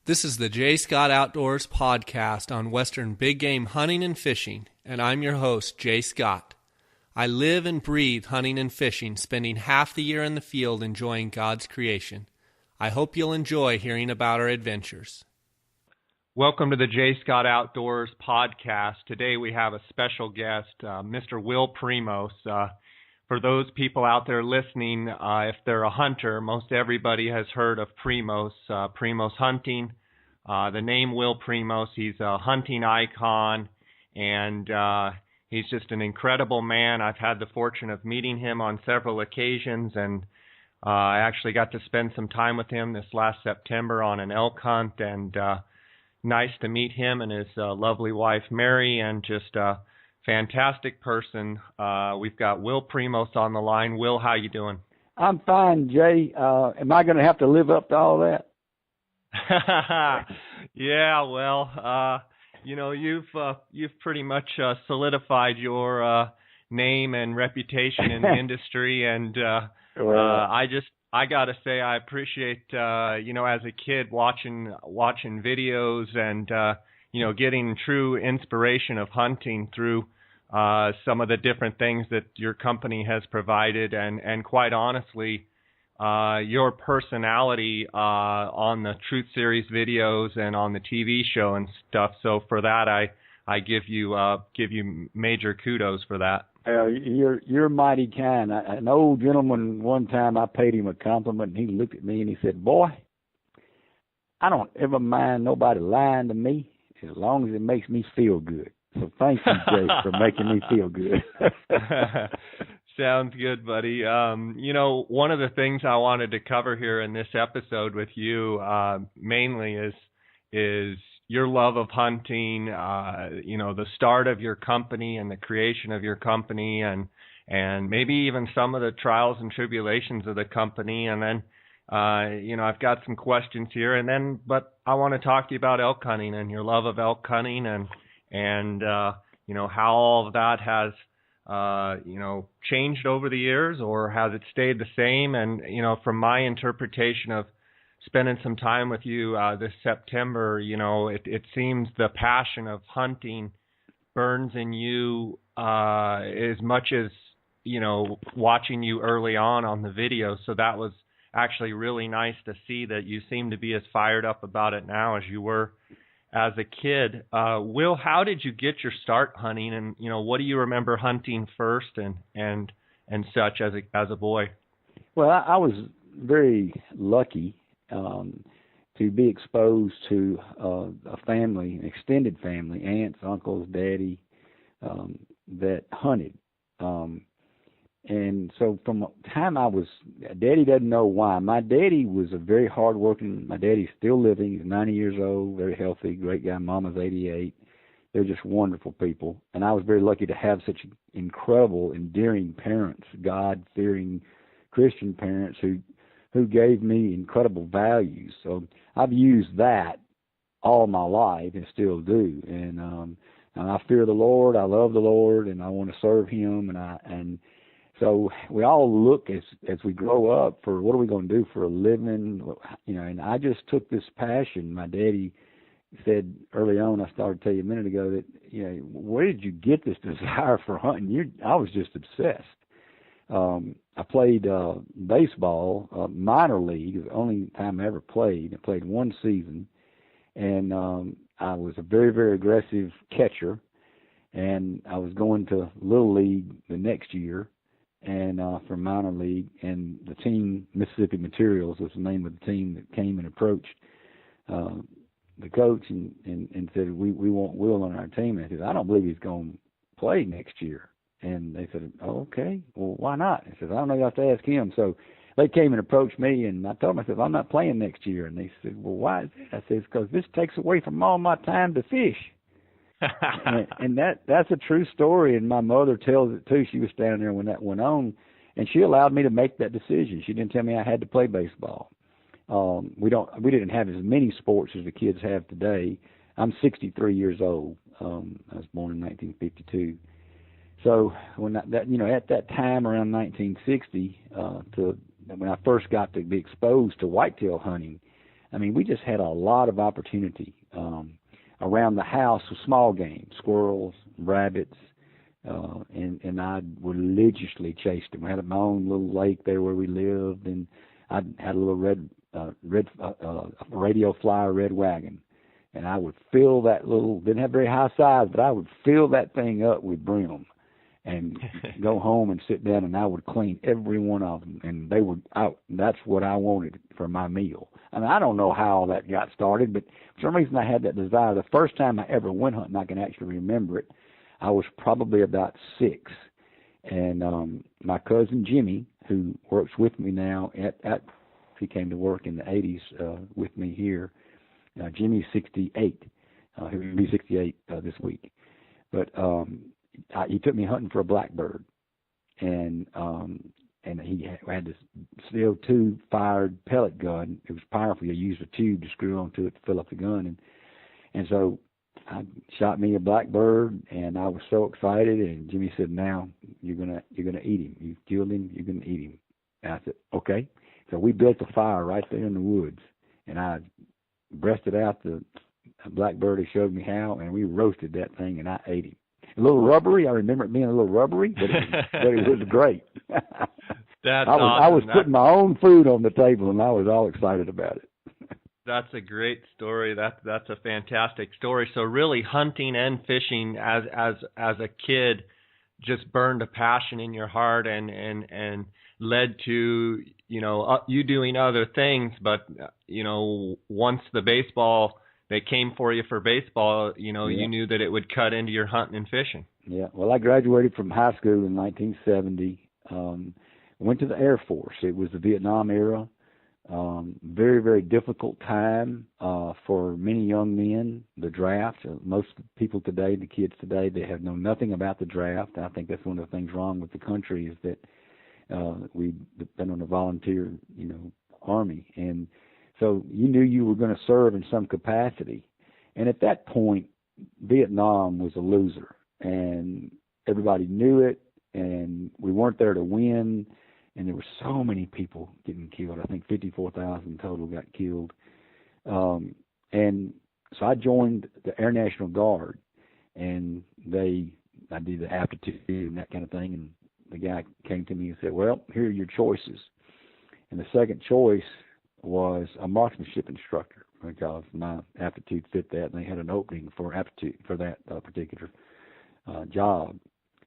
This is the J. Scott Outdoors podcast on Western big game hunting and fishing, and I'm your host, J. Scott. I live and breathe hunting and fishing, spending half the year in the field enjoying God's creation. I hope you'll enjoy hearing about our adventures. Welcome to the J. Scott Outdoors podcast. Today we have a special guest, Mr. Will Primos. For those people out there listening, if they're a hunter, most everybody has heard of Primos, Primos Hunting. The name Will Primos, he's a hunting icon, and he's just an incredible man. I've had the fortune of meeting him on several occasions, and I actually got to spend some time with him this last September on an elk hunt, and nice to meet him and his lovely wife, Mary, and just fantastic person. We've got Will Primos on the line. Will, how you doing? I'm fine, Jay. Am I going to have to live up to all that? Yeah, well, you've pretty much solidified your name and reputation in the industry, and I gotta say I appreciate as a kid watching videos and getting true inspiration of hunting through some of the different things that your company has provided, and quite honestly, your personality on the Truth Series videos and on the TV show and stuff. So for that, I give you major kudos for that. You're mighty kind. An old gentleman, one time I paid him a compliment, and he looked at me and he said, "Boy, I don't ever mind nobody lying to me as long as it makes me feel good." So thank you, Jay, for making me feel good. Sounds good, buddy. One of the things I wanted to cover here in this episode with you mainly is your love of hunting, the start of your company and the creation of your company, and maybe even some of the trials and tribulations of the company. And then, I've got some questions here, but I want to talk to you about elk hunting and your love of elk hunting and how all of that has changed over the years, or has it stayed the same? And, from my interpretation of spending some time with you this September, it seems the passion of hunting burns in you as much as, watching you early on the video. So that was actually really nice to see that you seem to be as fired up about it now as you were as a kid. Will, how did you get your start hunting, and what do you remember hunting first and such as a boy? Well, I was very lucky to be exposed to a family, an extended family, aunts, uncles, daddy, that hunted. And so from the time Daddy doesn't know why. My daddy was a very hardworking, my daddy's still living, he's 90 years old, very healthy, great guy. Mama's 88. They're just wonderful people. And I was very lucky to have such incredible, endearing parents, God-fearing Christian parents who gave me incredible values. So I've used that all my life and still do. And I fear the Lord, I love the Lord, and I want to serve Him, and so we all look as we grow up for what are we going to do for a living, and I just took this passion. My daddy said early on, I started to tell you a minute ago that, where did you get this desire for hunting? I was just obsessed. I played baseball, minor league, the only time I ever played. I played one season, and I was a very, very aggressive catcher, and I was going to Little League the next year, and for minor league, and the team, Mississippi Materials was the name of the team that came and approached the coach and said, we want Will on our team. And I said, I don't believe he's going to play next year. And they said, oh, okay, well, why not? I said, I don't know, you have to ask him. So they came and approached me, and I told them, I said, I'm not playing next year. And they said, well, why is that? I said, it's because this takes away from all my time to fish. and that's a true story, and my mother tells it too. She was standing there when that went on, and she allowed me to make that decision. She didn't tell me I had to play baseball. We didn't have as many sports as the kids have today. I'm 63 years old. I was born in 1952. So when at that time around 1960 to when I first got to be exposed to whitetail hunting, I mean, we just had a lot of opportunity around the house with small game, squirrels, rabbits, and I religiously chased them. I had my own little lake there where we lived, and I had a little radio flyer red wagon, and I would fill that little, didn't have very high size, but I would fill that thing up with brim and go home and sit down, and I would clean every one of them, and they would out. That's what I wanted for my meal. I mean, I don't know how that got started, but for some reason I had that desire. The first time I ever went hunting, I can actually remember it, I was probably about 6, and my cousin Jimmy, who works with me now he came to work in the 80s with me here. Jimmy's 68. He'll be 68 this week. But he took me hunting for a blackbird, and he had this CO2 fired pellet gun. It was powerful. You used a tube to screw onto it to fill up the gun, and so I shot me a blackbird, and I was so excited. And Jimmy said, "Now you're gonna eat him. You killed him. You're gonna eat him." And I said, "Okay." So we built a fire right there in the woods, and I breasted out the blackbird. He showed me how, and we roasted that thing, and I ate him. A little rubbery. I remember it being a little rubbery, but it was great. That's I was awesome. putting my own food on the table, and I was all excited about it. That's a great story. That's a fantastic story. So really, hunting and fishing as a kid just burned a passion in your heart and led to you doing other things. But once the baseball, they came for you for baseball, you knew that it would cut into your hunting and fishing. Yeah. Well, I graduated from high school in 1970. Went to the Air Force. It was the Vietnam era. Very, very difficult time for many young men. The draft. Most people today, the kids today, they have known nothing about the draft. I think that's one of the things wrong with the country is that we've been on a volunteer, army, and so you knew you were going to serve in some capacity. And at that point, Vietnam was a loser, and everybody knew it. And we weren't there to win. And there were so many people getting killed. I think 54,000 total got killed. And so I joined the Air National Guard, and I did the aptitude and that kind of thing. And the guy came to me and said, "Well, here are your choices." And the second choice was a marksmanship instructor because my aptitude fit that, and they had an opening for aptitude for that particular job.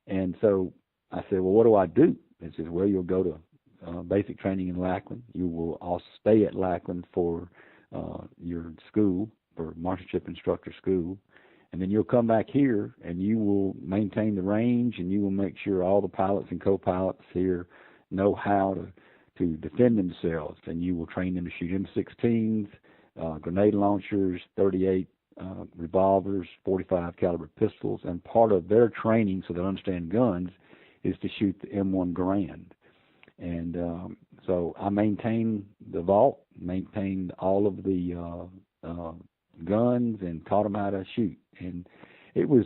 And so I said, "Well, what do I do?" It says, "Well, you'll go to basic training in Lackland. You will also stay at Lackland for your school, for marksmanship instructor school. And then you'll come back here and you will maintain the range, and you will make sure all the pilots and co-pilots here know how to defend themselves. And you will train them to shoot M16s, grenade launchers, 38 revolvers, 45 caliber pistols. And part of their training, so they understand guns, is to shoot the M1 Garand." And so I maintained the vault, maintained all of the guns, and taught them how to shoot. And it was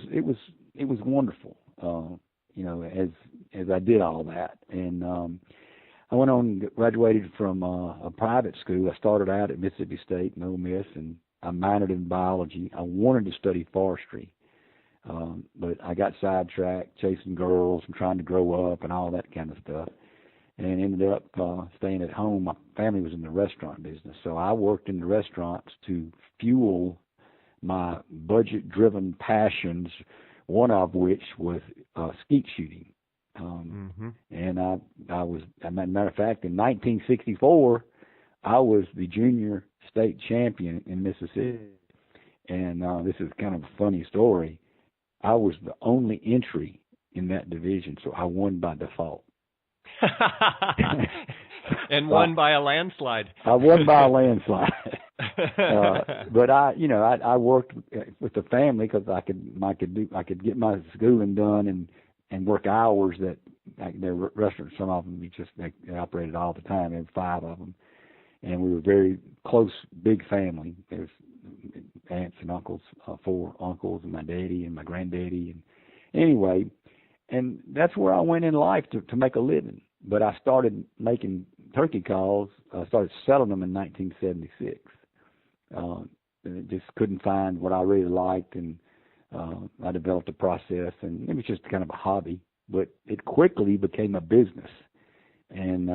wonderful, as I did all that. And I went on and graduated from a private school. I started out at Mississippi State and Ole Miss, and I minored in biology. I wanted to study forestry. But I got sidetracked chasing girls and trying to grow up and all that kind of stuff, and ended up staying at home. My family was in the restaurant business, so I worked in the restaurants to fuel my budget-driven passions, one of which was skeet shooting. And I was, as a matter of fact, in 1964, I was the junior state champion in Mississippi. And this is kind of a funny story. I was the only entry in that division, so I won by default. And won by a landslide. I won by a landslide. But I worked with the family because I could get my schooling done and work hours that their restaurants. Some of them they operated all the time. There were 5 of them, and we were very close, big family. There's aunts and uncles, 4 uncles, and my daddy and my granddaddy, and anyway, and that's where I went in life to make a living. But I started making turkey calls. I started selling them in 1976. And just couldn't find what I really liked, and I developed a process, and it was just kind of a hobby, but it quickly became a business. And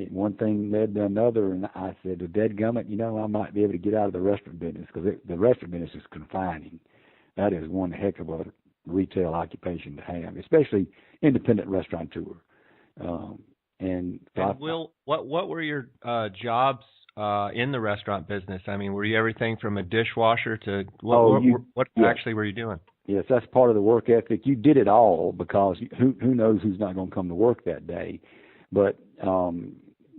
one thing led to another, and I said, well, dadgummit, I might be able to get out of the restaurant business, because the restaurant business is confining. That is one heck of a retail occupation to have, especially independent restaurateur. And Will, what were your jobs in the restaurant business? I mean, were you everything from a dishwasher to what actually were you doing? Yes, that's part of the work ethic. You did it all, because who knows who's not going to come to work that day. But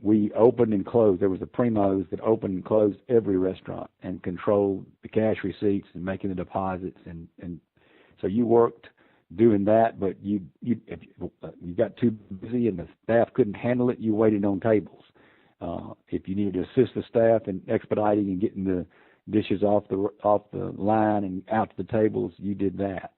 we opened and closed. There was a Primos that opened and closed every restaurant and controlled the cash receipts and making the deposits. And so you worked doing that, but if you got too busy and the staff couldn't handle it, you waited on tables. If you needed to assist the staff in expediting and getting the dishes off the line and out to the tables, you did that.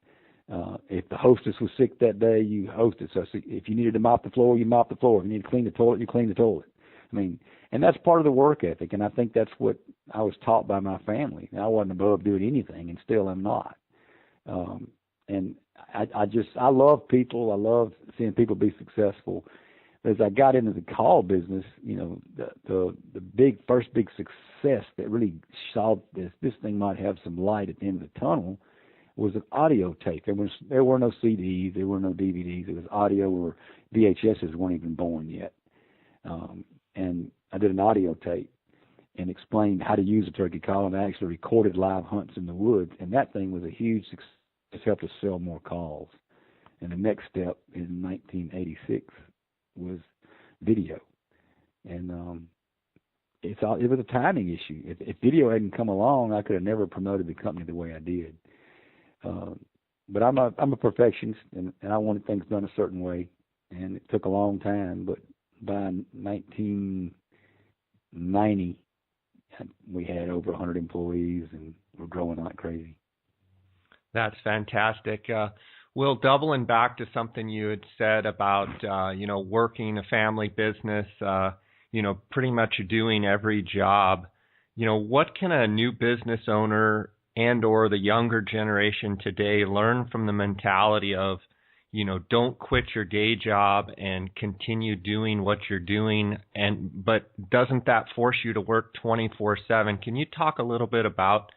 If the hostess was sick that day, you hosted. So if you needed to mop the floor, you mopped the floor. If you needed to clean the toilet, you cleaned the toilet. I mean, and that's part of the work ethic, and I think that's what I was taught by my family. I wasn't above doing anything, and still am not. And I love people. I love seeing people be successful. As I got into the call business, the first big success that really saw this thing might have some light at the end of the tunnel was an audio tape. There were no CDs, there were no DVDs. It was audio, or VHSs weren't even born yet. And I did an audio tape and explained how to use a turkey call, and I actually recorded live hunts in the woods. And that thing was a huge success. It helped us sell more calls. And the next step in 1986 was video. And it was a timing issue. If video hadn't come along, I could have never promoted the company the way I did. But I'm a perfectionist, and I wanted things done a certain way, and it took a long time. But by 1990, we had over 100 employees, and we're growing like crazy. That's fantastic. Will, doubling back to something you had said about, working a family business, pretty much doing every job, what can a new business owner and or the younger generation today learn from the mentality of, don't quit your day job and continue doing what you're doing, but doesn't that force you to work 24/7? Can you talk a little bit about,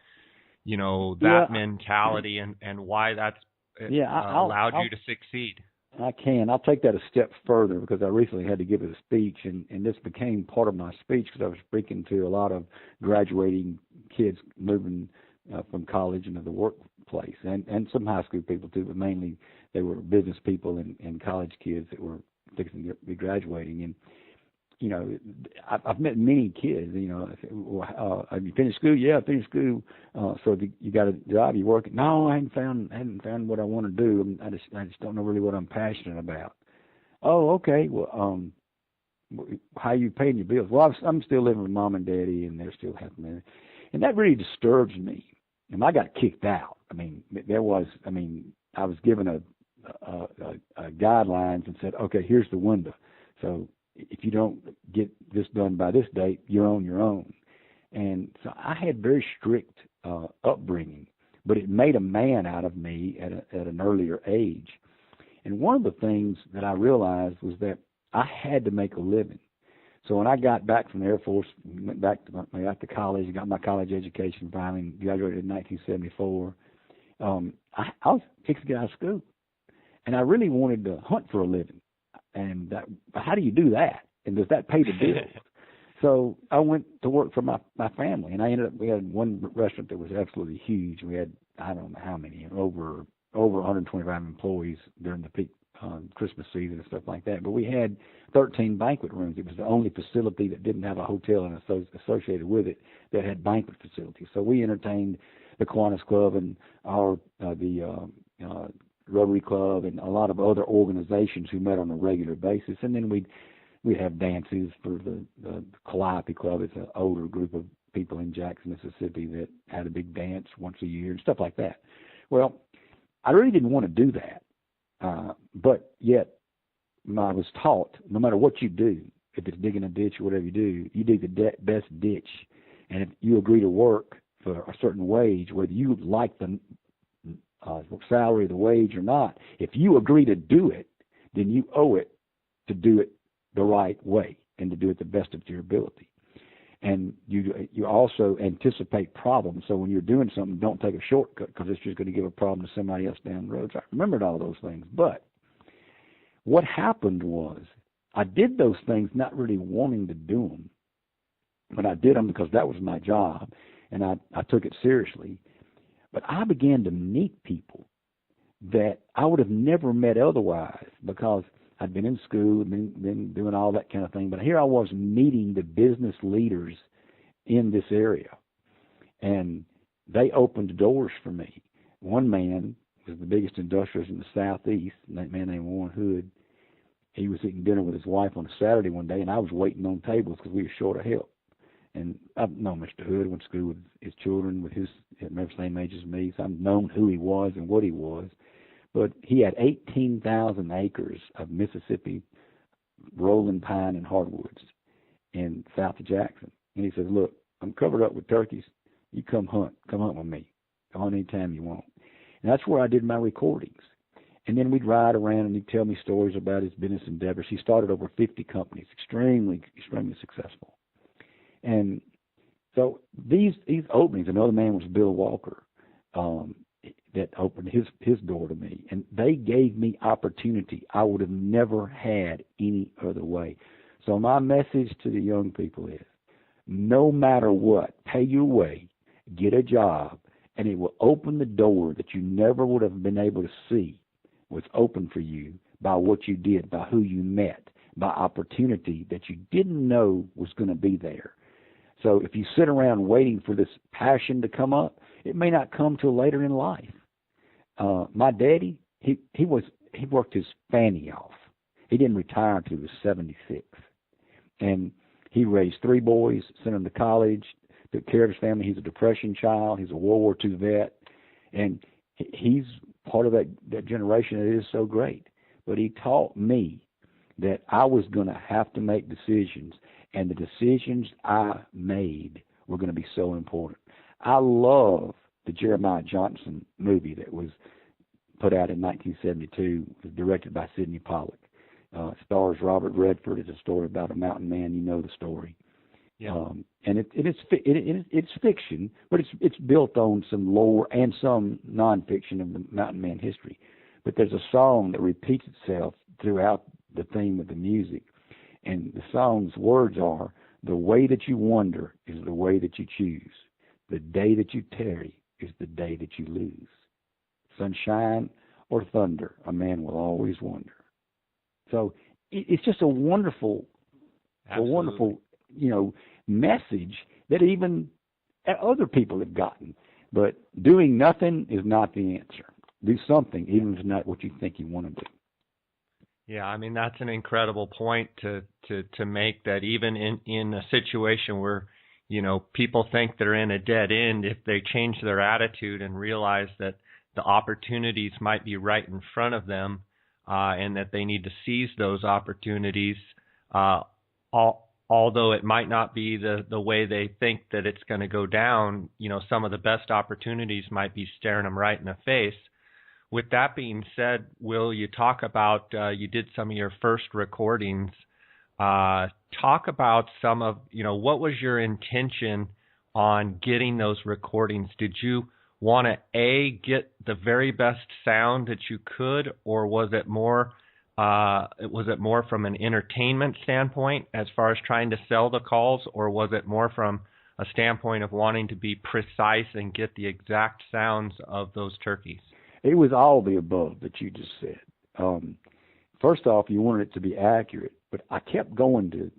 that mentality and why that's allowed you to succeed? I can. I'll take that a step further, because I recently had to give a speech, and this became part of my speech, because I was speaking to a lot of graduating kids moving from college into the workplace, and some high school people too, but mainly they were business people and college kids that were fixing to be graduating. And I've met many kids. Have you finished school? Yeah, I finished school. So you got a job? You working? No, I hadn't found what I want to do. I just don't know really what I'm passionate about. Oh, okay. Well, how are you paying your bills? Well, I'm still living with mom and daddy, and they're still helping me. And that really disturbs me. And I got kicked out. I was given a guidelines and said, okay, here's the window. So if you don't get this done by this date, you're on your own. And so I had very strict upbringing, but it made a man out of me at an earlier age. And one of the things that I realized was that I had to make a living. So when I got back from the Air Force, went back to college, got my college education finally, graduated in 1974, I was fixing to get out of school. And I really wanted to hunt for a living. And how do you do that? And does that pay the bills? So I went to work for my family, and we had one restaurant that was absolutely huge. We had, I don't know how many, over 125 employees during the peak Christmas season and stuff like that. But we had 13 banquet rooms. It was the only facility that didn't have a hotel and associated with it that had banquet facilities. So we entertained the Kiwanis Club and the Rotary Club and a lot of other organizations who met on a regular basis. And then we'd have dances for the Calliope Club. It's an older group of people in Jackson, Mississippi that had a big dance once a year and stuff like that. Well, I really didn't want to do that. But yet I was taught, no matter what you do, if it's digging a ditch or whatever you do, you dig the best ditch. And if you agree to work for a certain wage, whether you like the salary, the wage or not, if you agree to do it, then you owe it to do it the right way and to do it the best of your ability. And you also anticipate problems. So when you're doing something, don't take a shortcut because it's just going to give a problem to somebody else down the road. So I remembered all those things. But what happened was I did those things not really wanting to do them, but I did them because that was my job, and I took it seriously. But I began to meet people that I would have never met otherwise because I'd been in school, been doing all that kind of thing. But here I was meeting the business leaders in this area, and they opened doors for me. One man was the biggest industrialist in the Southeast, a man named Warren Hood. He was eating dinner with his wife on a Saturday one day, and I was waiting on tables because we were short of help. And I've known Mr. Hood, went to school with his children, with his the same age as me, so I've known who he was and what he was. But he had 18,000 acres of Mississippi rolling pine and hardwoods in south of Jackson. And he says, look, I'm covered up with turkeys. You come hunt with me. Come on anytime you want. And that's where I did my recordings. And then we'd ride around and he'd tell me stories about his business endeavors. He started over 50 companies, extremely, extremely successful. And so these openings, another man was Bill Walker, that opened his door to me. And they gave me opportunity I would have never had any other way. So my message to the young people is, no matter what, pay your way, get a job, and it will open the door that you never would have been able to see was open for you by what you did, by who you met, by opportunity that you didn't know was going to be there. So if you sit around waiting for this passion to come up, it may not come till later in life. My daddy, he worked his fanny off. He didn't retire until he was 76. And he raised 3 boys, sent them to college, took care of his family. He's a Depression child. He's a World War II vet. And he's part of that generation that is so great. But he taught me that I was going to have to make decisions, and the decisions I made were going to be so important. I love the Jeremiah Johnson movie that was put out in 1972. It was directed by Sidney Pollack. Stars Robert Redford. It's a story about a mountain man. You know the story. Yeah. And it's fiction, but it's built on some lore and some nonfiction of the mountain man history. But there's a song that repeats itself throughout the theme of the music, and the song's words are, "The way that you wander is the way that you choose. The day that you tarry is the day that you lose. Sunshine or thunder, a man will always wonder." So it's just a wonderful, message that even other people have gotten. But doing nothing is not the answer. Do something, even if it's not what you think you want to do. Yeah, I mean, that's an incredible point to make, that even in a situation where, people think they're in a dead end, if they change their attitude and realize that the opportunities might be right in front of them, and that they need to seize those opportunities, although it might not be the way they think that it's going to go down, some of the best opportunities might be staring them right in the face. With that being said, Will, you talk about, you did some of your first recordings. Talk about some of, what was your intention on getting those recordings? Did you want to, get the very best sound that you could, or was it more from an entertainment standpoint as far as trying to sell the calls, or was it more from a standpoint of wanting to be precise and get the exact sounds of those turkeys? It was all the above that you just said. First off, you wanted it to be accurate, but I kept going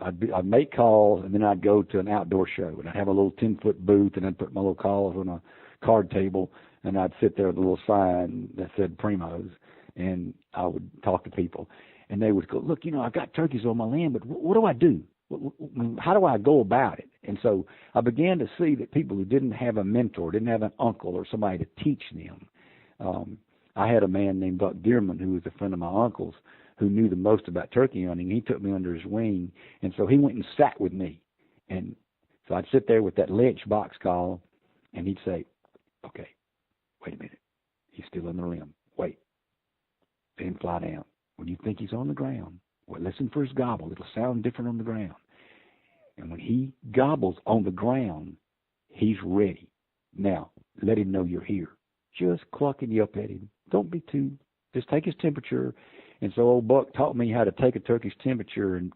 I'd make calls, and then I'd go to an outdoor show, and I'd have a little 10-foot booth, and I'd put my little calls on a card table, and I'd sit there with a little sign that said Primos, and I would talk to people, and they would go, "Look, I've got turkeys on my land, but what do I do? How do I go about it?" And so I began to see that people who didn't have a mentor, didn't have an uncle or somebody to teach them. I had a man named Buck Dearman, who was a friend of my uncle's, who knew the most about turkey hunting. He took me under his wing, and so he went and sat with me. And so I'd sit there with that Lynch box call, and he'd say, okay, wait a minute. He's still on the limb. Wait. Let him fly down. When you think he's on the ground, well, listen for his gobble. It'll sound different on the ground. And when he gobbles on the ground, he's ready. Now, let him know you're here. Just cluck and yelp at him. Don't be too, just take his temperature. And so old Buck taught me how to take a turkey's temperature and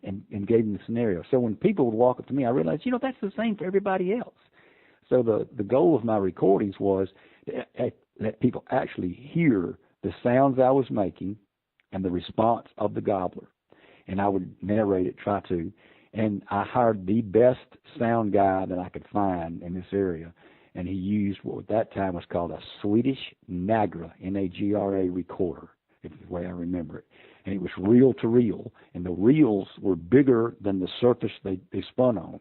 gave him the scenario. So when people would walk up to me, I realized, that's the same for everybody else. So the goal of my recordings was to let people actually hear the sounds I was making and the response of the gobbler. And I would narrate it, try to. And I hired the best sound guy that I could find in this area. And he used what at that time was called a Swedish Nagra, N-A-G-R-A recorder, if the way I remember it. And it was reel to reel. And the reels were bigger than the surface they spun on.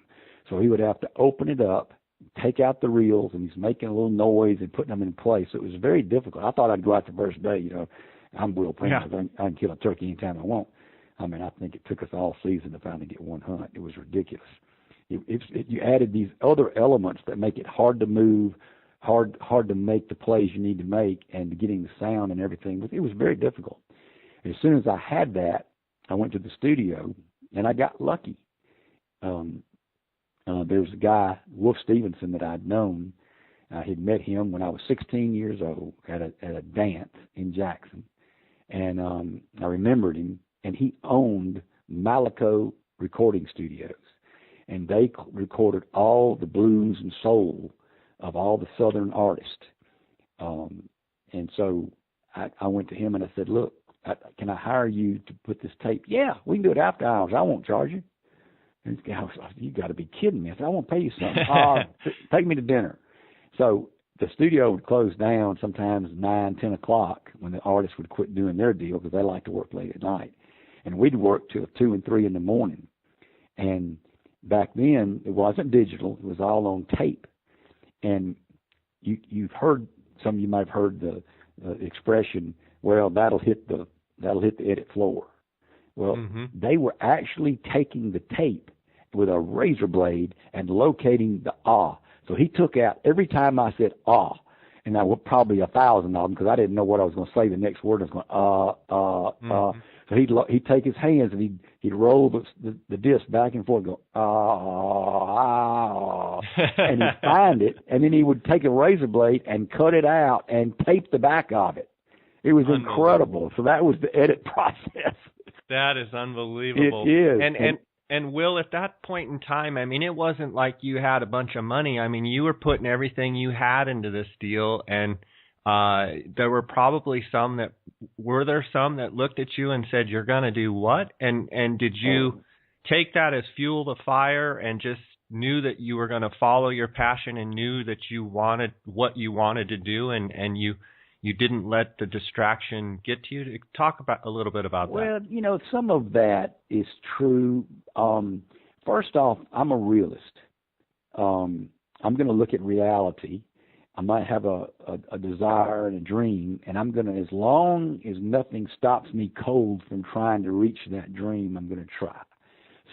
So he would have to open it up, take out the reels, and he's making a little noise and putting them in place. So it was very difficult. I thought I'd go out the first day, I'm Will Primos. Yeah. I can kill a turkey anytime I want. I mean, I think it took us all season to finally get one hunt. It was ridiculous. You added these other elements that make it hard to move, hard to make the plays you need to make, and getting the sound and everything. It was very difficult. As soon as I had that, I went to the studio, and I got lucky. There was a guy, Wolf Stevenson, that I'd known. I had met him when I was 16 years old at a dance in Jackson. And I remembered him, and he owned Malico Recording Studios. And they recorded all the blues and soul of all the Southern artists. And so I went to him and I said, look, can I hire you to put this tape? Yeah, we can do it after hours. I won't charge you. And this guy was like, you got to be kidding me. I said, I won't pay you something. Take me to dinner. So the studio would close down sometimes 9, 10 o'clock when the artists would quit doing their deal because they like to work late at night. And we'd work till 2 and 3 in the morning. And back then, it wasn't digital. It was all on tape. And you've heard, some of you might have heard the expression, well, that'll hit the edit floor. Well, They were actually taking the tape with a razor blade and locating the ah. So he took out, every time I said ah, and I was probably 1,000 of them because I didn't know what I was going to say the next word. I was going, So he'd take his hands and he'd roll the disc back and forth and go, and he'd find it, and then he would take a razor blade and cut it out and tape the back of it. It was incredible. So that was the edit process. That is unbelievable. It is. And Will, at that point in time, I mean, it wasn't like you had a bunch of money. I mean, you were putting everything you had into this deal, and there were probably some that looked at you and said, you're going to do what? And did you take that as fuel to fire and just knew that you were going to follow your passion and knew that you wanted what you wanted to do, and you didn't let the distraction get to you? Talk about a little bit about that. Well, some of that is true. First off, I'm a realist. I'm going to look at reality. I might have a desire and a dream, and I'm going to, as long as nothing stops me cold from trying to reach that dream, I'm going to try.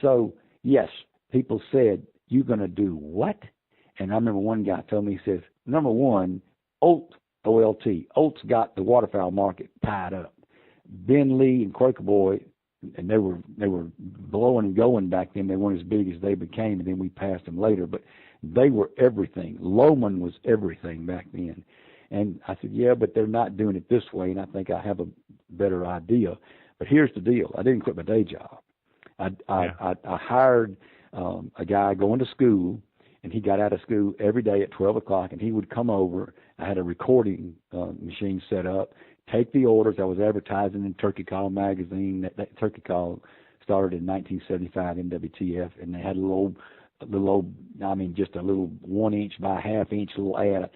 So, yes, people said, you're going to do what? And I remember one guy told me, he says, number one, O-L-T. Olt's got the waterfowl market tied up. Ben Lee and Quaker Boy, and they were blowing and going back then. They weren't as big as they became, and then we passed them later. But they were everything. Loman was everything back then. And I said, yeah, but they're not doing it this way, and I think I have a better idea. But here's the deal. I didn't quit my day job. I hired a guy going to school, and he got out of school every day at 12 o'clock, and he would come over. I had a recording machine set up, take the orders. I was advertising in Turkey Call magazine. That Turkey Call started in 1975, NWTF, and they had a little just a little 1-inch by half-inch little ad,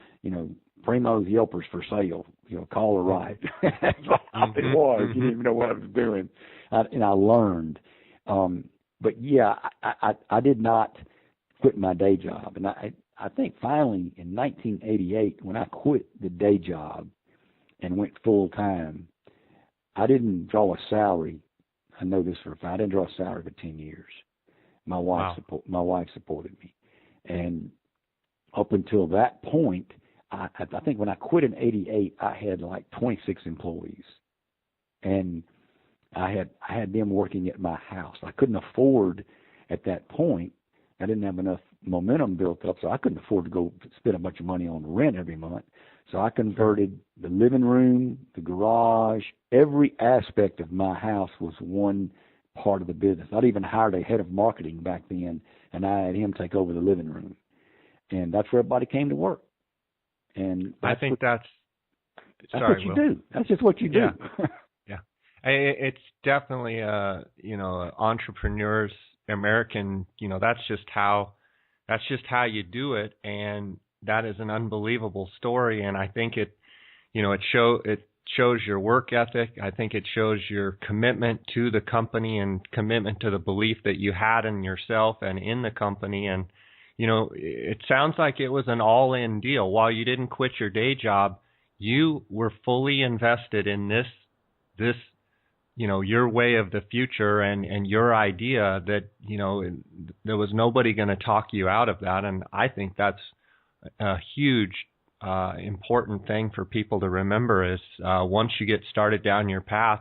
Primos Yelpers for sale, call or write. That's all it was. You didn't even know what I was doing. And I learned. But yeah, I did not quit my day job. And I think finally in 1988, when I quit the day job and went full time, I didn't draw a salary I know this for a fact. I didn't draw a salary for 10 years. My wife supported me, and up until that point, I think when I quit in '88, I had like 26 employees, and I had them working at my house. I couldn't afford at that point. I didn't have enough momentum built up, so I couldn't afford to go spend a bunch of money on rent every month. So I converted the living room, the garage, every aspect of my house was one part of the business. I'd even hired a head of marketing back then, and I had him take over the living room. And that's where everybody came to work. And I think that's what you do. That's just what you do. Yeah. It's definitely entrepreneurs, American, that's just how you do it, and that is an unbelievable story. And I think it shows your work ethic. I think it shows your commitment to the company and commitment to the belief that you had in yourself and in the company. And it sounds like it was an all-in deal. While you didn't quit your day job, you were fully invested in this your way of the future and your idea that, there was nobody going to talk you out of that. And I think that's a huge, important thing for people to remember is, once you get started down your path,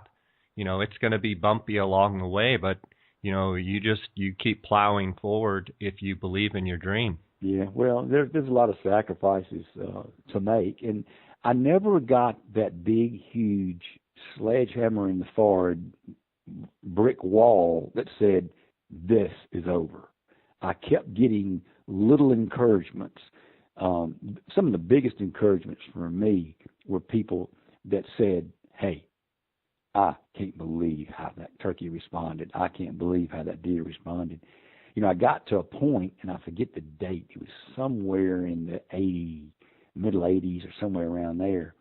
it's going to be bumpy along the way, but you keep plowing forward if you believe in your dream. Yeah. Well, there's a lot of sacrifices, to make. And I never got that big, huge sledgehammer in the forehead brick wall that said, this is over. I kept getting little encouragements. Some of the biggest encouragements for me were people that said, hey, I can't believe how that turkey responded. I can't believe how that deer responded. I got to a point, and I forget the date. It was somewhere in the middle 80s or somewhere around there.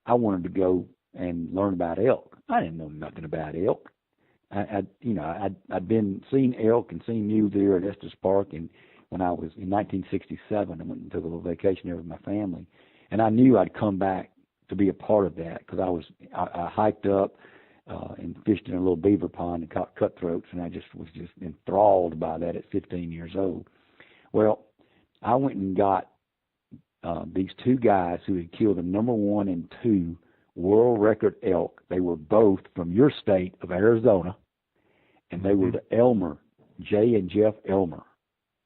I wanted to go and learn about elk. I didn't know nothing about elk. I'd been seeing elk and seen mule deer at Estes Park, and when I was in 1967, I went and took a little vacation there with my family, and I knew I'd come back to be a part of that because I hiked up and fished in a little beaver pond and caught cutthroats, and I was enthralled by that at 15 years old. Well, I went and got these two guys who had killed the number 1 and 2 world record elk. They were both from your state of Arizona, and they were the Elmer, Jay and Jeff Elmer.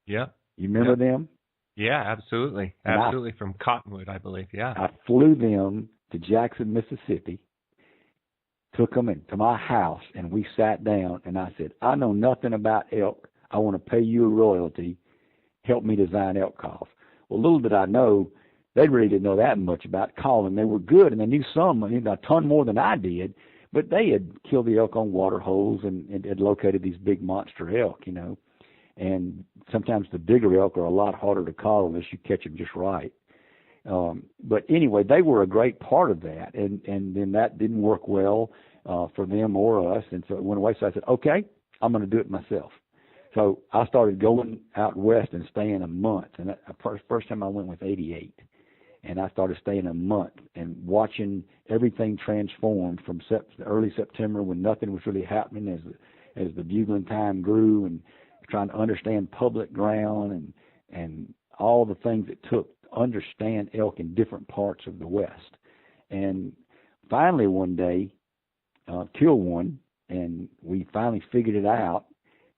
Yeah. You remember them? Yeah, absolutely. Absolutely. From Cottonwood, I believe. Yeah. I flew them to Jackson, Mississippi, took them into my house, and we sat down, and I said, I know nothing about elk. I want to pay you a royalty. Help me design elk calls. Well, little did I know, they really didn't know that much about calling. They were good, and they knew a ton more than I did, but they had killed the elk on water holes and had located these big monster elk, And sometimes the bigger elk are a lot harder to call unless you catch them just right. But anyway, they were a great part of that, and then that didn't work well for them or us, and so it went away. So I said, okay, I'm going to do it myself. So I started going out west and staying a month, and that first time I went was '88, and I started staying a month and watching everything transform from early September when nothing was really happening as the bugling time grew, and trying to understand public ground and all the things it took to understand elk in different parts of the West. And finally one day, killed one, and we finally figured it out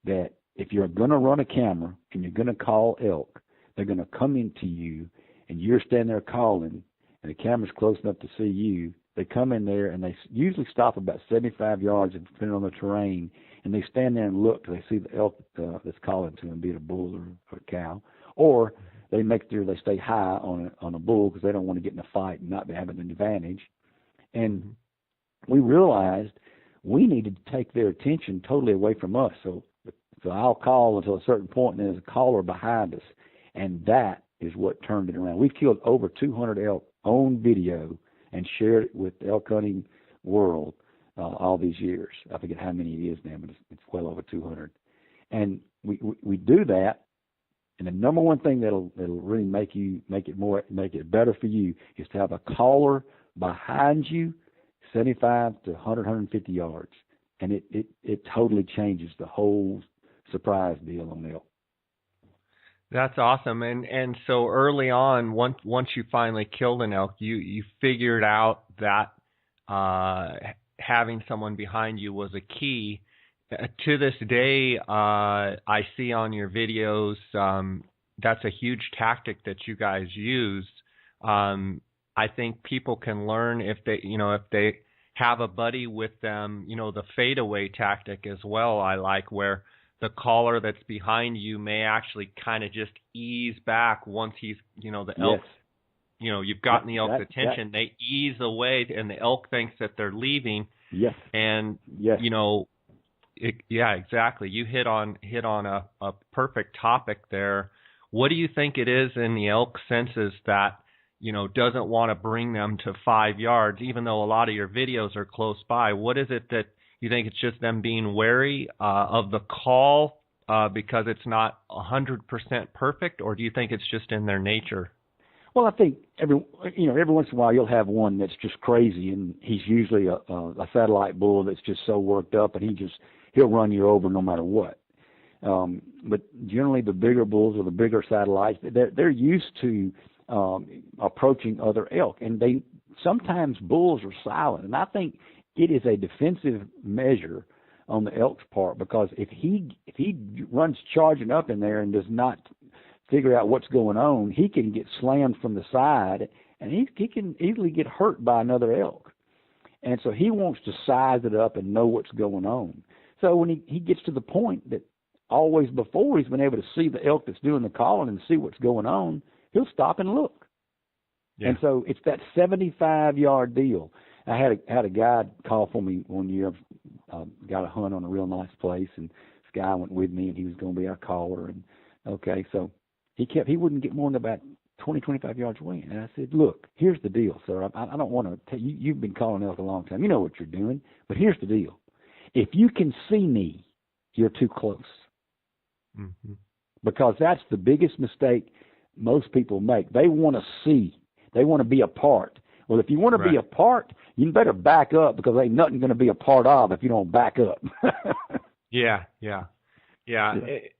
that if you're going to run a camera and you're going to call elk, they're going to come into you and you're standing there calling and the camera's close enough to see you. They come in there and they usually stop about 75 yards depending on the terrain, and they stand there and look till they see the elk that's calling to them, be it a bull or a cow, or they make sure they stay high on a bull because they don't want to get in a fight and not be having an advantage. And we realized we needed to take their attention totally away from us. So I'll call until a certain point, and there's a caller behind us, and that is what turned it around. We've killed over 200 elk on video and shared it with the elk hunting world all these years. I forget how many it is now, but it's well over 200. And we do that, and the number one thing that'll really make it better for you is to have a caller behind you, 75 to 100, 150 yards. and it totally changes the whole surprise deal on elk. That's awesome. And so early on, once you finally killed an elk, you figured out that having someone behind you was a key. To this day, I see on your videos that's a huge tactic that you guys use. I think people can learn if they have a buddy with them, the fadeaway tactic as well. I like where the caller that's behind you may actually kind of just ease back once he's, the elk, you've gotten the elk's attention. They ease away, and the elk thinks that they're leaving. Yes. And, yes. Yeah, exactly. You hit on a perfect topic there. What do you think it is in the elk senses that, doesn't want to bring them to 5 yards, even though a lot of your videos are close by? What is it that you think it's just them being wary of the call because it's not 100% perfect, or do you think it's just in their nature? Well, I think every once in a while you'll have one that's just crazy, and he's usually a satellite bull that's just so worked up, and he'll run you over no matter what. But generally, the bigger bulls or the bigger satellites, they're used to approaching other elk, and sometimes bulls are silent, and I think it is a defensive measure on the elk's part, because if he runs charging up in there and does not figure out what's going on, he can get slammed from the side, and he can easily get hurt by another elk. And so he wants to size it up and know what's going on. So when he gets to the point that always before he's been able to see the elk that's doing the calling and see what's going on, he'll stop and look. Yeah. And so it's that 75-yard deal. I had a guy call for me one year. Got a hunt on a real nice place, and this guy went with me, and he was going to be our caller. And okay, so he wouldn't get more than about 20, 25 yards away. And I said, look, here's the deal, sir. I don't want to tell you. You've been calling elk a long time. You know what you're doing. But here's the deal. If you can see me, you're too close. Mm-hmm. Because that's the biggest mistake most people make. They want to see. They want to be a part. Well, if you want to be a part, you better back up, because ain't nothing going to be a part of if you don't back up. Yeah.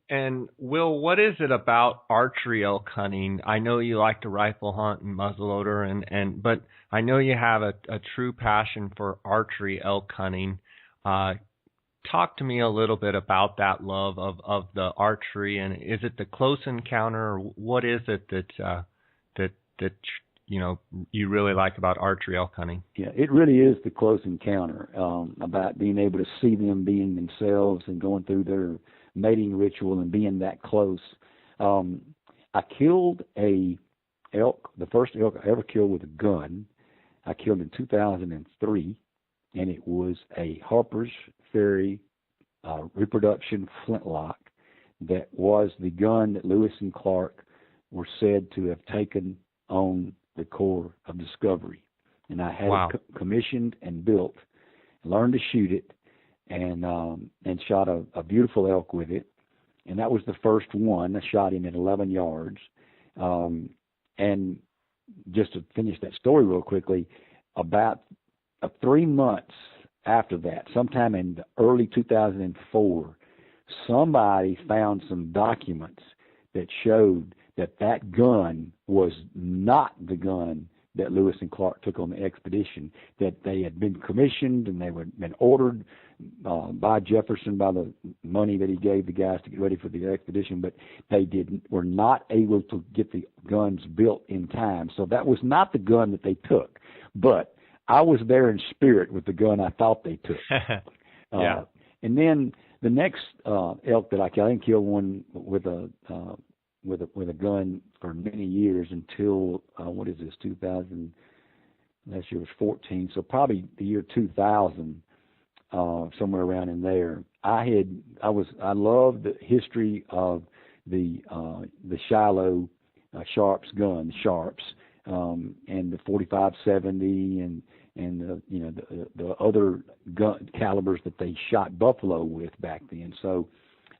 And Will, what is it about archery elk hunting? I know you like to rifle hunt and muzzleloader, but I know you have a true passion for archery elk hunting. Talk to me a little bit about that love of the archery, and is it the close encounter, or what is it that you really like about archery elk hunting? Yeah, it really is the close encounter, about being able to see them being themselves and going through their mating ritual and being that close. I killed a elk, the first elk I ever killed with a gun. I killed in 2003, and it was a Harper's Ferry reproduction flintlock that was the gun that Lewis and Clark were said to have taken on the Corps of Discovery. And I had it commissioned and built, learned to shoot it, and shot a beautiful elk with it. And that was the first one. I shot him at 11 yards. And just to finish that story real quickly, about 3 months after that, sometime in the early 2004, somebody found some documents that showed that gun was not the gun that Lewis and Clark took on the expedition, that they had been commissioned and they had been ordered by Jefferson, by the money that he gave the guys to get ready for the expedition, but they were not able to get the guns built in time. So that was not the gun that they took. But I was there in spirit with the gun I thought they took. Yeah. And then the next elk that I killed, I didn't kill one with a gun for many years until 2000. Last year was 14, so probably the year 2000, somewhere around in there. I loved the history of the Shiloh Sharps gun, the Sharps, and the 45-70 and the other gun calibers that they shot buffalo with back then. So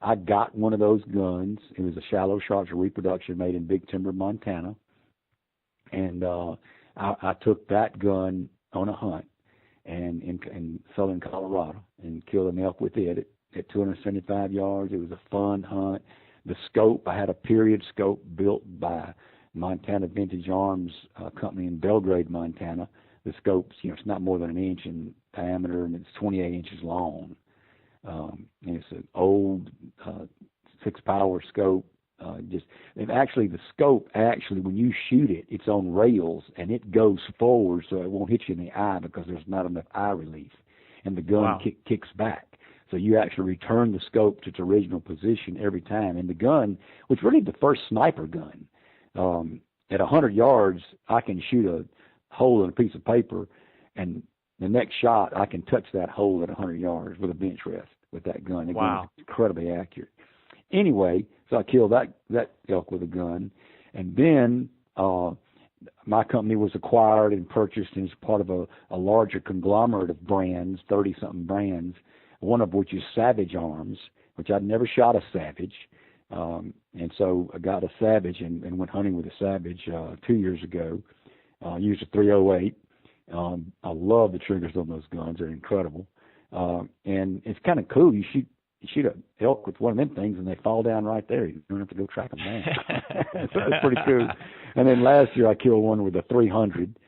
I got one of those guns. It was a Shiloh Sharps reproduction made in Big Timber, Montana. And I took that gun on a hunt. and in southern Colorado, and killed an elk with it at 275 yards. It was a fun hunt. The scope, I had a period scope built by Montana Vintage Arms Company in Belgrade, Montana. The scope's, it's not more than an inch in diameter, and it's 28 inches long. And it's an old 6-power scope. And actually, the scope, when you shoot it, it's on rails, and it goes forward so it won't hit you in the eye because there's not enough eye relief. And the gun kicks back. So you actually return the scope to its original position every time. And the gun, which really the first sniper gun, at 100 yards, I can shoot a hole in a piece of paper, and the next shot, I can touch that hole at 100 yards with a bench rest with that gun. The gun is incredibly accurate. Anyway, so I killed that elk with a gun. And then my company was acquired and purchased and is part of a larger conglomerate of brands, 30-something brands, one of which is Savage Arms, which I'd never shot a Savage. And so I got a Savage and went hunting with a Savage 2 years ago. Used a 308. I love the triggers on those guns. They're incredible. And it's kind of cool. You shoot an elk with one of them things and they fall down right there. You don't have to go track them down. So it's pretty cool. And then last year I killed one with a 300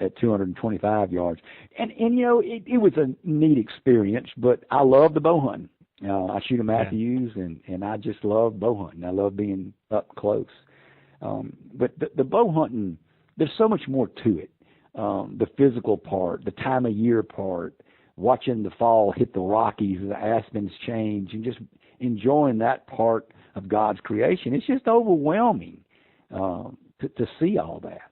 at 225 yards. And it was a neat experience, but I love the bow hunting. I shoot a Matthews, and I just love bow hunting. I love being up close. But the bow hunting, there's so much more to it. The physical part, the time of year part, watching the fall hit the Rockies, the aspens change, and just enjoying that part of God's creation. It's just overwhelming to see all that.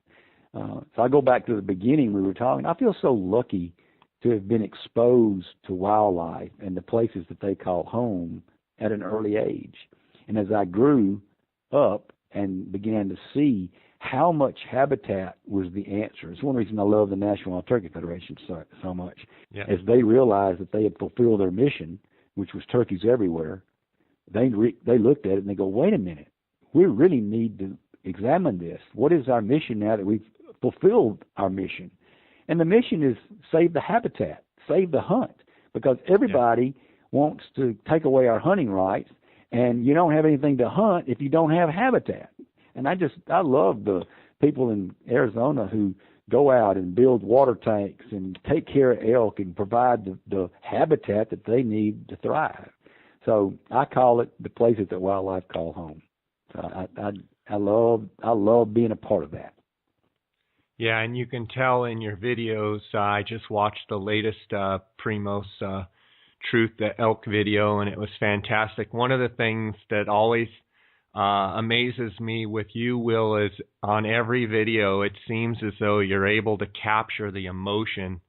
So I go back to the beginning we were talking. I feel so lucky to have been exposed to wildlife and the places that they call home at an early age. And as I grew up and began to see how much habitat was the answer. It's one reason I love the National Wild Turkey Federation so much. Yeah. As they realized that they had fulfilled their mission, which was turkeys everywhere, they looked at it and they go, wait a minute, we really need to examine this. What is our mission now that we've fulfilled our mission? And the mission is save the habitat, save the hunt, because everybody wants to take away our hunting rights, and you don't have anything to hunt if you don't have habitat. And I love the people in Arizona who go out and build water tanks and take care of elk and provide the habitat that they need to thrive. So I call it the places that wildlife call home. So I love being a part of that. Yeah, and you can tell in your videos. I just watched the latest Primos Truth, the elk video, and it was fantastic. One of the things that always amazes me with you, Will, is on every video it seems as though you're able to capture the emotion.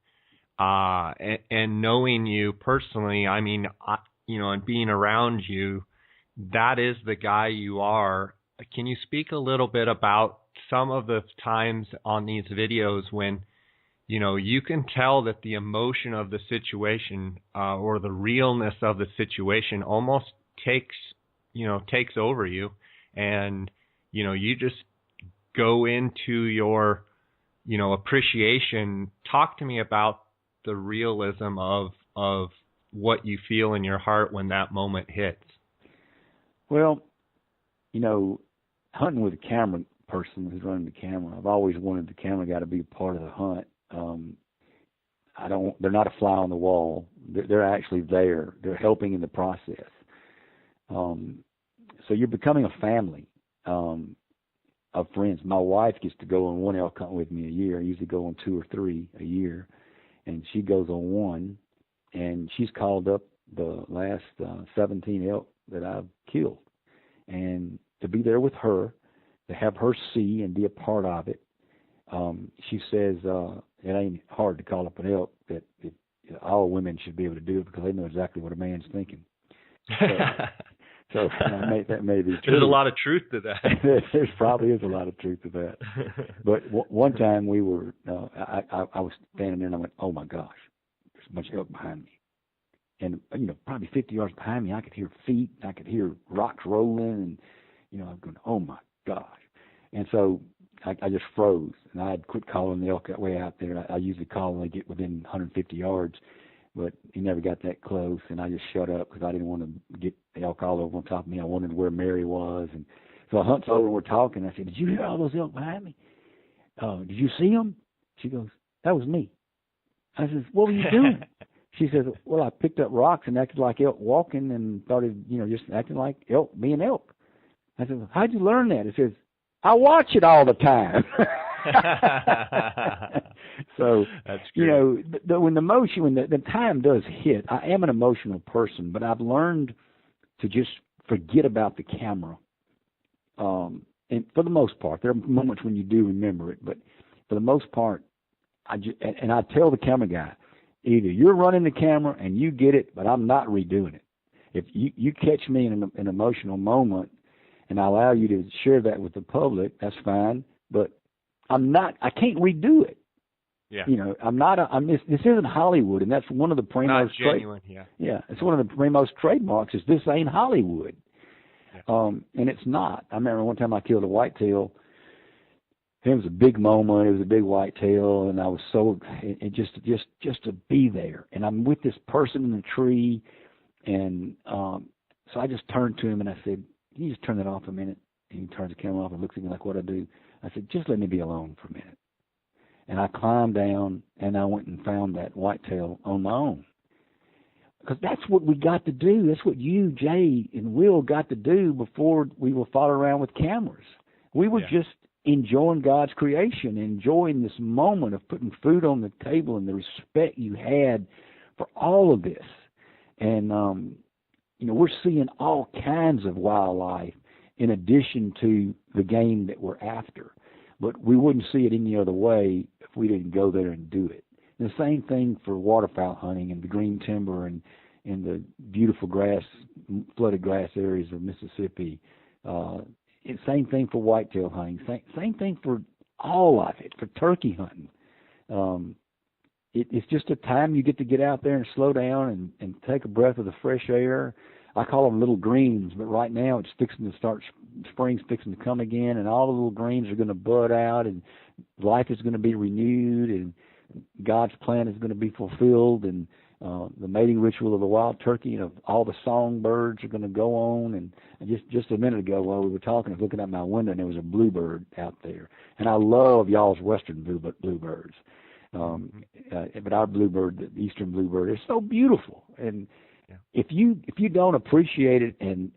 And knowing you personally, I mean, and being around you, that is the guy you are. Can you speak a little bit about some of the times on these videos when, you can tell that the emotion of the situation or the realness of the situation almost takes over you, and, you just go into your, appreciation. Talk to me about the realism of what you feel in your heart when that moment hits. Well, hunting with a camera person who's running the camera, I've always wanted the camera guy to be a part of the hunt. They're not a fly on the wall. They're actually there. They're helping in the process. So you're becoming a family of friends. My wife gets to go on one elk hunt with me a year. I usually go on 2 or 3 a year, and she goes on one, and she's called up the last 17 elk that I've killed. And to be there with her, to have her see and be a part of it, she says it ain't hard to call up an elk, that all women should be able to do it because they know exactly what a man's thinking. So that may be true. There's a lot of truth to that. There probably is a lot of truth to that. But one time we were, I was standing there and I went, oh my gosh, there's a bunch of elk behind me. And, probably 50 yards behind me, I could hear feet, I could hear rocks rolling, and, I'm going, oh my gosh. And so I just froze, and I had quit calling the elk that way out there. I usually call when they get within 150 yards, but he never got that close, and I just shut up because I didn't want to get the elk all over on top of me. I wondered where Mary was, and so I hunts over and we're talking. I said, "Did you hear all those elk behind me? Did you see them?" She goes, "That was me." I said, "What were you doing?" She says, "Well, I picked up rocks and acted like elk walking and started, just acting like elk, being elk." I said, well, "How'd you learn that?" It says, "I watch it all the time." So, that's great. when the time does hit, I am an emotional person, but I've learned to just forget about the camera. And for the most part, there are moments when you do remember it, but for the most part, I tell the camera guy, either you're running the camera and you get it, but I'm not redoing it. If you catch me in an emotional moment and I allow you to share that with the public, that's fine, but I can't redo it. Yeah. This isn't Hollywood, and that's one of the Primos. Not genuine, yeah. Yeah, it's one of the Primos trademarks is this ain't Hollywood. Yeah. And it's not. I remember one time I killed a whitetail. It was a big moment. It was a big whitetail, and I was so just to be there. And I'm with this person in the tree, and so I just turned to him and I said, "Can you just turn that off a minute?" And he turns the camera off and looks at me like, "What I do?" I said, "Just let me be alone for a minute." And I climbed down and I went and found that whitetail on my own. Because that's what we got to do. That's what you, Jay, and Will got to do before we were followed around with cameras. We were just enjoying God's creation, enjoying this moment of putting food on the table and the respect you had for all of this. And, we're seeing all kinds of wildlife in addition to the game that we're after. But we wouldn't see it any other way if we didn't go there and do it. And the same thing for waterfowl hunting and the green timber and the beautiful flooded grass areas of Mississippi. Same thing for whitetail hunting. Same thing for all of it, for turkey hunting. It's just a time you get out there and slow down and take a breath of the fresh air. I call them little greens, but right now it's fixing to start, spring's fixing to come again, and all the little greens are going to bud out, and life is going to be renewed, and God's plan is going to be fulfilled, and the mating ritual of the wild turkey and of all the songbirds are going to go on. And just a minute ago while we were talking, I was looking out my window and there was a bluebird out there. And I love y'all's western bluebirds. But our bluebird, the eastern bluebird, is so beautiful. And if you don't appreciate it and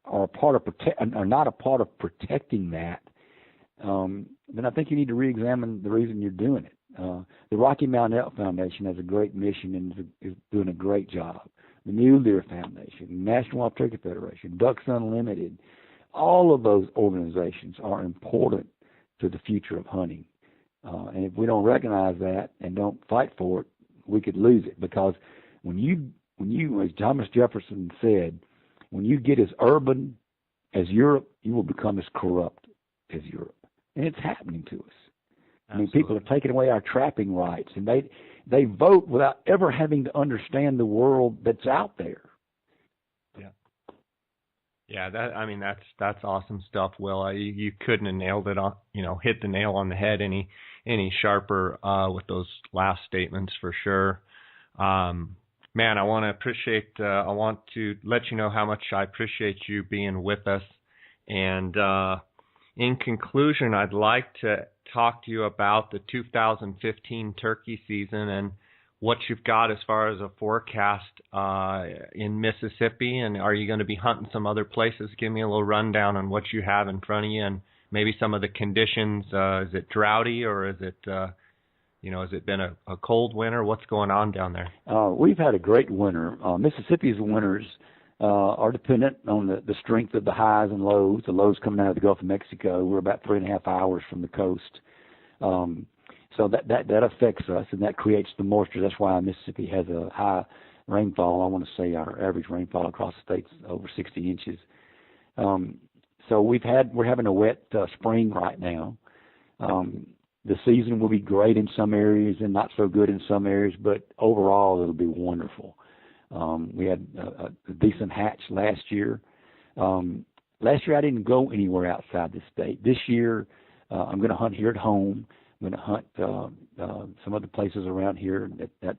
are not a part of protecting that, then I think you need to re-examine the reason you're doing it. The Rocky Mountain Elk Foundation has a great mission and is doing a great job. The Mule Deer Foundation, National Wild Turkey Federation, Ducks Unlimited, all of those organizations are important to the future of hunting. And if we don't recognize that and don't fight for it, we could lose it. Because when you, as Thomas Jefferson said, when you get as urban as Europe, you will become as corrupt as Europe. And it's happening to us. I mean, people are taking away our trapping rights, and they vote without ever having to understand the world that's out there. Yeah, that's awesome stuff, Will. You couldn't have nailed it on, hit the nail on the head any sharper with those last statements for sure. Man, I want to let you know how much I appreciate you being with us. And in conclusion, I'd like to talk to you about the 2015 turkey season and what you've got as far as a forecast in Mississippi. And are you going to be hunting some other places? Give me a little rundown on what you have in front of you and maybe some of the conditions. Is it droughty or is it, has it been a cold winter? What's going on down there? We've had a great winter. Mississippi's winters are dependent on the strength of the highs and lows. The lows coming out of the Gulf of Mexico. We're about 3.5 hours from the coast. So that affects us, and that creates the moisture. That's why Mississippi has a high rainfall. I want to say our average rainfall across the state's over 60 inches. So we're having a wet spring right now. The season will be great in some areas and not so good in some areas, but overall it'll be wonderful. We had a decent hatch last year. Last year I didn't go anywhere outside the state. This year I'm going to hunt here at home. I'm going to hunt some other places around here that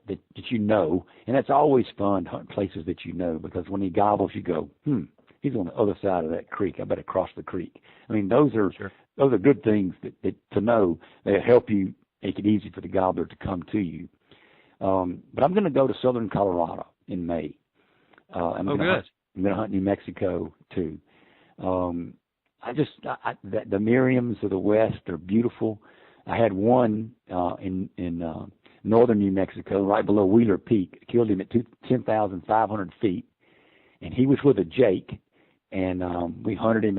you know, and it's always fun to hunt places that you know, because when he gobbles, you go, he's on the other side of that creek. I better cross the creek. I mean, those are good things that to know. They help you make it easy for the gobbler to come to you. But I'm going to go to southern Colorado in May. I'm going to hunt New Mexico too. The Miriams of the West are beautiful. I had one in northern New Mexico, right below Wheeler Peak. I killed him at 10,500 feet, and he was with a Jake. And we hunted him.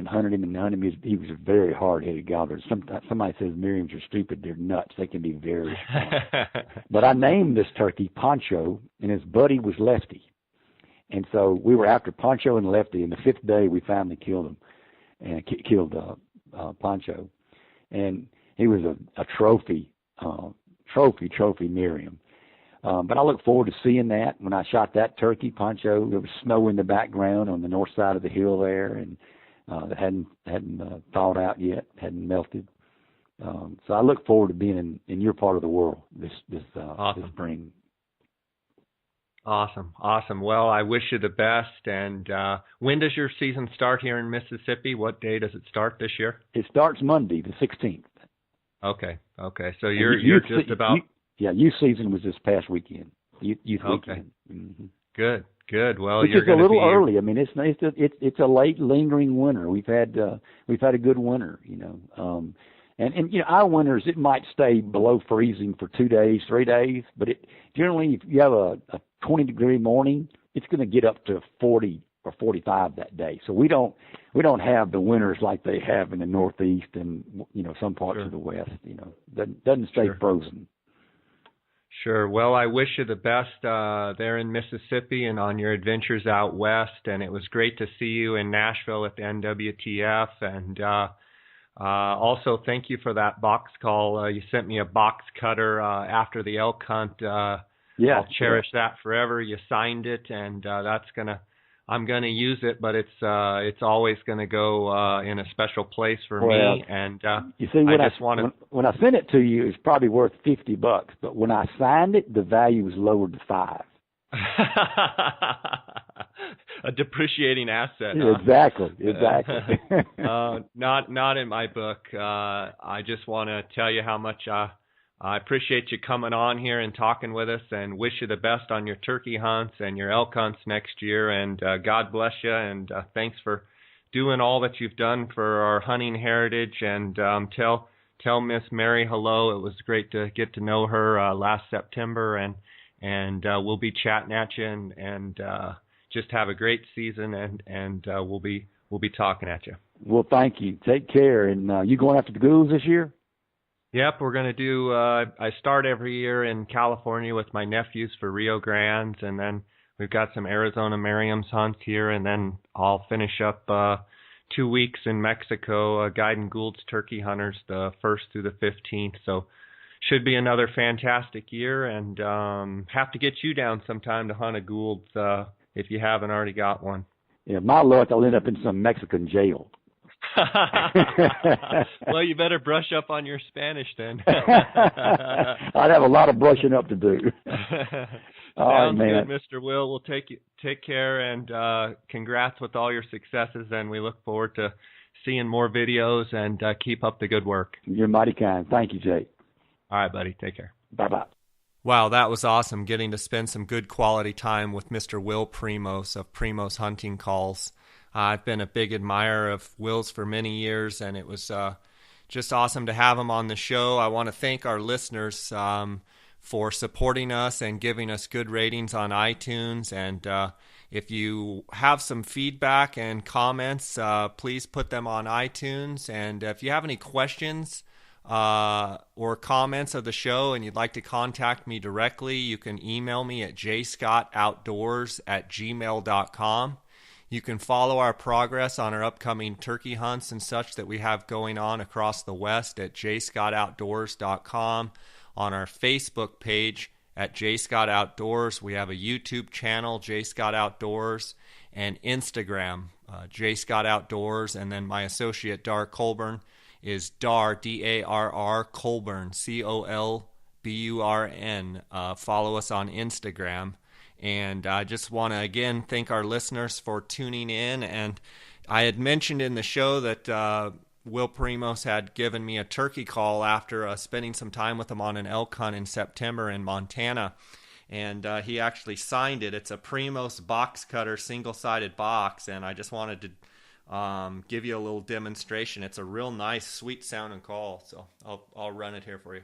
He was a very hard-headed gobbler. Somebody says Miriams are stupid. They're nuts. They can be very smart. But I named this turkey Poncho, and his buddy was Lefty. And so we were after Poncho and Lefty, and the fifth day we finally killed him, and killed Poncho. And he was a trophy Miriam. But I look forward to seeing that. When I shot that turkey, Poncho, there was snow in the background on the north side of the hill there, and that hadn't thawed out yet, hadn't melted. So I look forward to being in your part of the world this spring. Awesome. Well, I wish you the best. And when does your season start here in Mississippi? What day does it start this year? It starts Monday, the 16th. Okay. So you're just about. Youth season was this past weekend. Youth weekend. Mm-hmm. Good. Well, which you're is a little early. I mean, it's a late lingering winter. We've had a good winter, you know. And you know, our winters, it might stay below freezing for 2 days, 3 days, but generally if you have a 20-degree morning, it's going to get up to 40 or 45 that day. So we don't have the winters like they have in the Northeast and, you know, some parts of the West. You know, doesn't stay frozen. Sure. Well, I wish you the best there in Mississippi and on your adventures out west. And it was great to see you in Nashville at the NWTF. And also, thank you for that box call. You sent me a box cutter after the elk hunt. I'll cherish that forever. You signed it, and I'm gonna use it, but it's always gonna go in a special place for me. And you see, when I sent it to you, it's probably worth $50, but when I signed it, the value was lowered to $5. A depreciating asset. Huh? Exactly. Not in my book. I just want to tell you how much I appreciate you coming on here and talking with us, and wish you the best on your turkey hunts and your elk hunts next year. And God bless you, and thanks for doing all that you've done for our hunting heritage. And tell Miss Mary hello. It was great to get to know her last September, and we'll be chatting at you, and just have a great season, and we'll be talking at you. Well, thank you. Take care. And you going after the ghouls this year? Yep, we're going to do, I start every year in California with my nephews for Rio Grandes, and then we've got some Arizona Merriam's hunts here, and then I'll finish up 2 weeks in Mexico, guiding Gould's turkey hunters the 1st through the 15th. So should be another fantastic year, and have to get you down sometime to hunt a Gould's if you haven't already got one. Yeah, my luck, I'll end up in some Mexican jail. Well, you better brush up on your Spanish then. I'd have a lot of brushing up to do. Sounds good, Mr. Will. We'll take care, and congrats with all your successes, and we look forward to seeing more videos, and keep up the good work. You're mighty kind. Thank you, Jake. All right, buddy. Take care. Bye-bye. Wow, that was awesome, getting to spend some good quality time with Mr. Will Primos of Primos Hunting Calls. I've been a big admirer of Will's for many years, and it was just awesome to have him on the show. I want to thank our listeners for supporting us and giving us good ratings on iTunes. And if you have some feedback and comments, please put them on iTunes. And if you have any questions or comments of the show and you'd like to contact me directly, you can email me at jscottoutdoors@gmail.com. You can follow our progress on our upcoming turkey hunts and such that we have going on across the West at jscottoutdoors.com. On our Facebook page at JScott Outdoors. We have a YouTube channel, JScott Outdoors, and Instagram, JScott Outdoors. And then my associate, Dar Colburn, is Darr, D-A-R-R, Colburn, C-O-L-B-U-R-N. Follow us on Instagram. And I just want to, again, thank our listeners for tuning in. And I had mentioned in the show that Will Primos had given me a turkey call after spending some time with him on an elk hunt in September in Montana. And he actually signed it. It's a Primos box cutter, single-sided box. And I just wanted to give you a little demonstration. It's a real nice, sweet sounding call. So I'll run it here for you.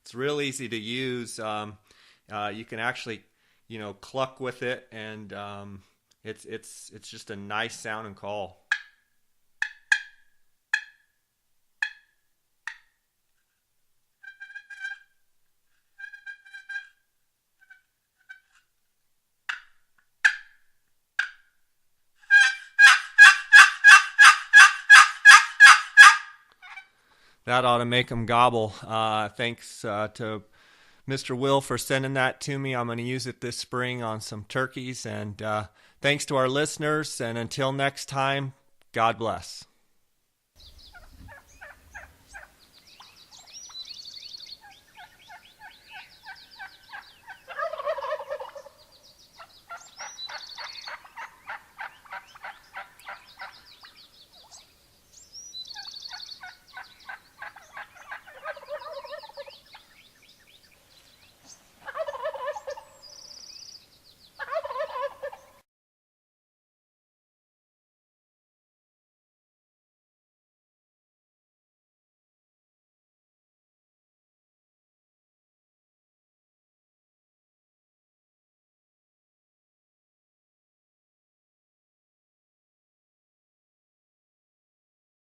It's real easy to use. You can actually, cluck with it, and it's just a nice sound and call. That ought to make them gobble. Thanks to Mr. Will for sending that to me. I'm going to use it this spring on some turkeys. And thanks to our listeners. And until next time, God bless.